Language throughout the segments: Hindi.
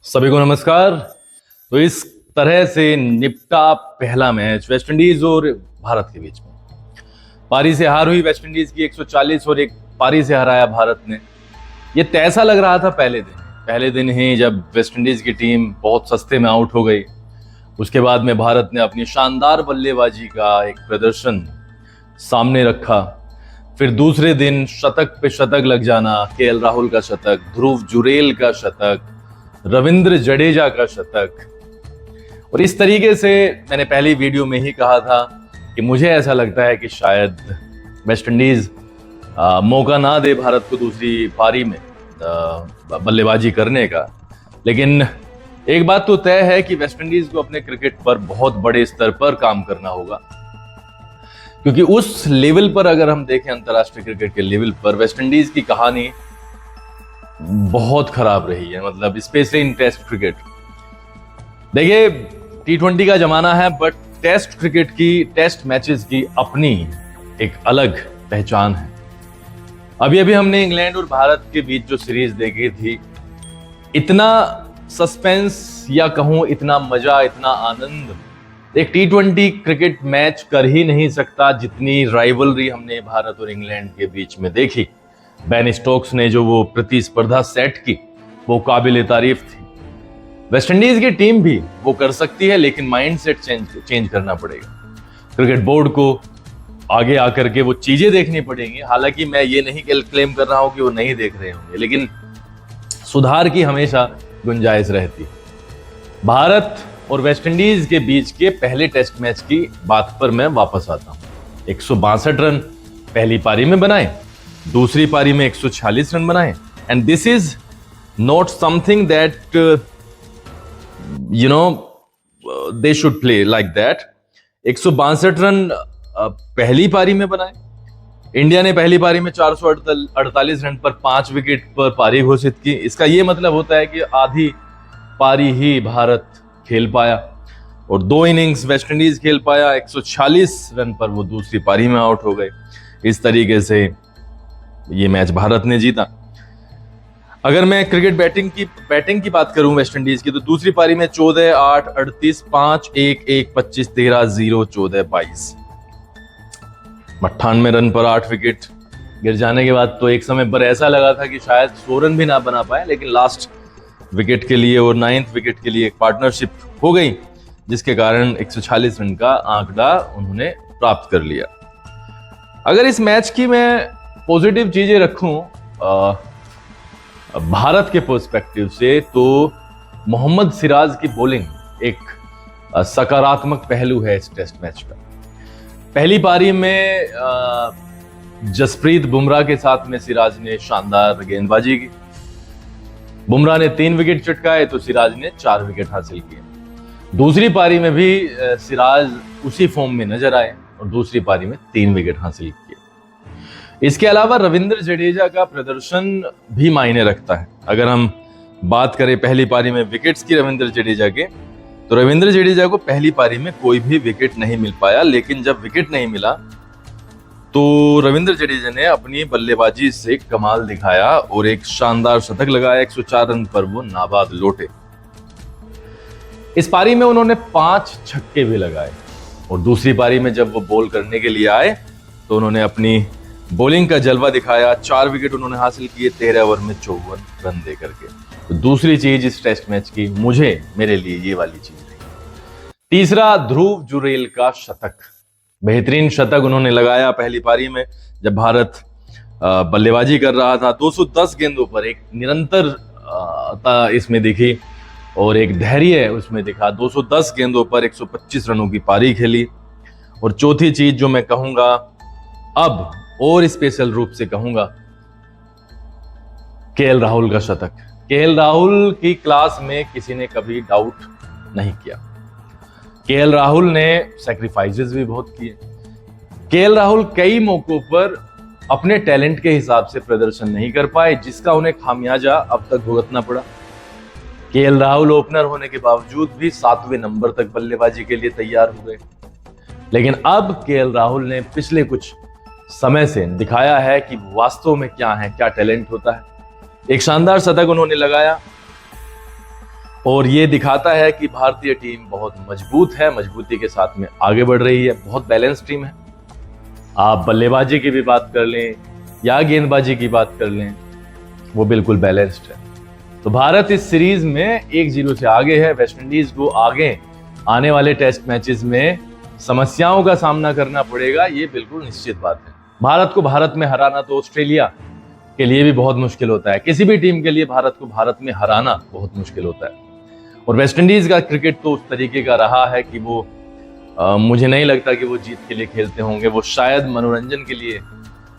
सभी को नमस्कार। तो इस तरह से निपटा पहला मैच वेस्टइंडीज और भारत के बीच में। पारी से हार हुई वेस्टइंडीज की 140 और एक पारी से हराया भारत ने। ये तैसा लग रहा था पहले दिन ही जब वेस्टइंडीज की टीम बहुत सस्ते में आउट हो गई। उसके बाद में भारत ने अपनी शानदार बल्लेबाजी का एक प्रदर्शन सामने रखा। फिर दूसरे दिन शतक पे शतक लग जाना, केएल राहुल का शतक, ध्रुव जुरेल का शतक, रविंद्र जडेजा का शतक। और इस तरीके से मैंने पहली वीडियो में ही कहा था कि मुझे ऐसा लगता है कि शायद वेस्टइंडीज मौका ना दे भारत को दूसरी पारी में बल्लेबाजी करने का। लेकिन एक बात तो तय है कि वेस्टइंडीज को अपने क्रिकेट पर बहुत बड़े स्तर पर काम करना होगा, क्योंकि उस लेवल पर अगर हम देखें, अंतर्राष्ट्रीय क्रिकेट के लेवल पर वेस्टइंडीज की कहानी बहुत खराब रही है। मतलब स्पेशली इन टेस्ट क्रिकेट। देखिए, T20 का जमाना है, बट टेस्ट क्रिकेट की, टेस्ट मैचेस की अपनी एक अलग पहचान है। अभी हमने इंग्लैंड और भारत के बीच जो सीरीज देखी थी, इतना सस्पेंस या कहूं इतना मजा, इतना आनंद एक T20 क्रिकेट मैच कर ही नहीं सकता जितनी राइवलरी हमने भारत और इंग्लैंड के बीच में देखी। बेन स्टोक्स ने जो वो प्रतिस्पर्धा सेट की, वो काबिल तारीफ थी। वेस्टइंडीज की टीम भी वो कर सकती है, लेकिन माइंडसेट चेंज करना पड़ेगा। क्रिकेट बोर्ड को आगे आकर के वो चीजें देखनी पड़ेंगी। हालांकि मैं ये नहीं क्लेम कर रहा हूं कि वो नहीं देख रहे होंगे, लेकिन सुधार की हमेशा गुंजाइश रहती है। भारत और वेस्टइंडीज के बीच के पहले टेस्ट मैच की बात पर मैं वापस आता हूं। 162 रन पहली पारी में बनाए, दूसरी पारी में 146 रन बनाए। And this is not something that they should play like that. 162 run पहली पारी में बनाए। इंडिया ने पहली पारी में 448 रन पर 5 विकेट पर पारी घोषित की। इसका यह मतलब होता है कि आधी पारी ही भारत खेल पाया और 2 इनिंग्स वेस्टइंडीज खेल पाया। 146 रन पर वो दूसरी पारी में आउट हो गए। इस तरीके से ये मैच भारत ने जीता। अगर मैं क्रिकेट बैटिंग की बात करूं वेस्टइंडीज की, तो दूसरी पारी में 14, 8, 38, 5, 1, 1, 25, 13, 0, 14, 22, 98 रन पर 8 विकेट गिर जाने के बाद तो एक समय पर ऐसा लगा था कि शायद 100 रन भी ना बना पाए, लेकिन लास्ट विकेट के लिए और 9th विकेट के लिए एक पार्टनरशिप हो गई, जिसके कारण 146 रन का आंकड़ा उन्होंने प्राप्त कर लिया। अगर इस मैच की मैं पॉजिटिव चीजें रखूं भारत के पर्सपेक्टिव से, तो मोहम्मद सिराज की बॉलिंग एक सकारात्मक पहलू है इस टेस्ट मैच का। पहली पारी में जसप्रीत बुमराह के साथ में सिराज ने शानदार गेंदबाजी की। बुमराह ने 3 विकेट चटकाए तो सिराज ने 4 विकेट हासिल किए। दूसरी पारी में भी सिराज उसी फॉर्म में नजर आए और दूसरी पारी में 3 विकेट हासिल किए। इसके अलावा रविंद्र जडेजा का प्रदर्शन भी मायने रखता है। अगर हम बात करें पहली पारी में विकेट्स की रविंद्र जडेजा के, तो रविंद्र जडेजा को पहली पारी में कोई भी विकेट नहीं मिल पाया, लेकिन जब विकेट नहीं मिला तो रविंद्र जडेजा ने अपनी बल्लेबाजी से कमाल दिखाया और एक शानदार शतक लगाया। 104 रन पर वो नाबाद लौटे। इस पारी में उन्होंने 5 छक्के भी लगाए और दूसरी पारी में जब वो बॉल करने के लिए आए तो उन्होंने अपनी बॉलिंग का जलवा दिखाया। 4 विकेट उन्होंने हासिल किए 13 ओवर में 54 रन दे करके। तो दूसरी चीज इस टेस्ट मैच की मेरे लिए ये वाली चीज रही। तीसरा, ध्रुव जुरेल का शतक। बेहतरीन शतक उन्होंने लगाया पहली पारी में जब भारत बल्लेबाजी कर रहा था। 210 गेंदों पर एक निरंतरता इसमें दिखी और एक धैर्य उसमें दिखा। 210 गेंदों पर 125 रनों की पारी खेली। और चौथी चीज जो मैं कहूंगा, अब और स्पेशल रूप से कहूंगा, केएल राहुल का शतक। केएल राहुल की क्लास में किसी ने कभी डाउट नहीं किया। केएल राहुल ने सैक्रिफाइसेस भी बहुत किए। केएल राहुल कई मौकों पर अपने टैलेंट के हिसाब से प्रदर्शन नहीं कर पाए, जिसका उन्हें खामियाजा अब तक भुगतना पड़ा। केएल राहुल ओपनर होने के बावजूद भी 7वें नंबर तक बल्लेबाजी के लिए तैयार हो गए। लेकिन अब केएल राहुल ने पिछले कुछ समय से दिखाया है कि वास्तव में क्या है, क्या टैलेंट होता है। एक शानदार शतक उन्होंने लगाया और ये दिखाता है कि भारतीय टीम बहुत मजबूत है, मजबूती के साथ में आगे बढ़ रही है। बहुत बैलेंस टीम है। आप बल्लेबाजी की भी बात कर लें या गेंदबाजी की बात कर लें, वो बिल्कुल बैलेंस्ड है। तो भारत इस सीरीज में 1-0 से आगे है। वेस्टइंडीज को आगे आने वाले टेस्ट मैचेस में समस्याओं का सामना करना पड़ेगा, ये बिल्कुल निश्चित बात है। भारत को भारत में हराना तो ऑस्ट्रेलिया के लिए भी बहुत मुश्किल होता है। किसी भी टीम के लिए भारत को भारत में हराना बहुत मुश्किल होता है। और वेस्टइंडीज का क्रिकेट तो उस तरीके का रहा है कि वो मुझे नहीं लगता कि वो जीत के लिए खेलते होंगे। वो शायद मनोरंजन के लिए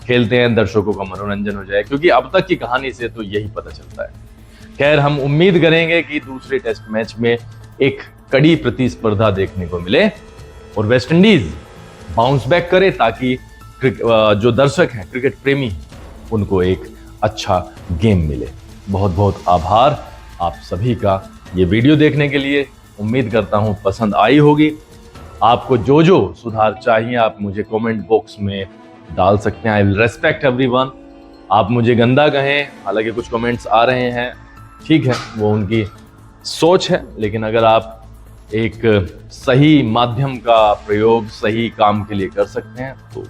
खेलते हैं, दर्शकों का मनोरंजन हो जाए, क्योंकि अब तक की कहानी से तो यही पता चलता है। खैर, हम उम्मीद करेंगे कि दूसरे टेस्ट मैच में एक कड़ी प्रतिस्पर्धा देखने को मिले और वेस्टइंडीज बाउंस बैक करे, ताकि जो दर्शक हैं, क्रिकेट प्रेमी, उनको एक अच्छा गेम मिले। बहुत बहुत आभार आप सभी का ये वीडियो देखने के लिए। उम्मीद करता हूं पसंद आई होगी। आपको जो जो सुधार चाहिए आप मुझे कमेंट बॉक्स में डाल सकते हैं। I will respect everyone. आप मुझे गंदा कहें, हालांकि कुछ कमेंट्स आ रहे हैं, ठीक है, वो उनकी सोच है, लेकिन अगर आप एक सही माध्यम का प्रयोग सही काम के लिए कर सकते हैं तो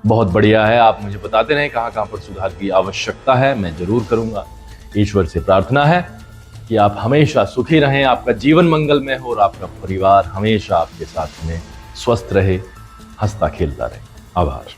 बहुत बढ़िया है। आप मुझे बताते रहें कहाँ कहाँ पर सुधार की आवश्यकता है, मैं जरूर करूंगा। ईश्वर से प्रार्थना है कि आप हमेशा सुखी रहें, आपका जीवन मंगलमय हो और आपका परिवार हमेशा आपके साथ में स्वस्थ रहे, हंसता खेलता रहे। आभार।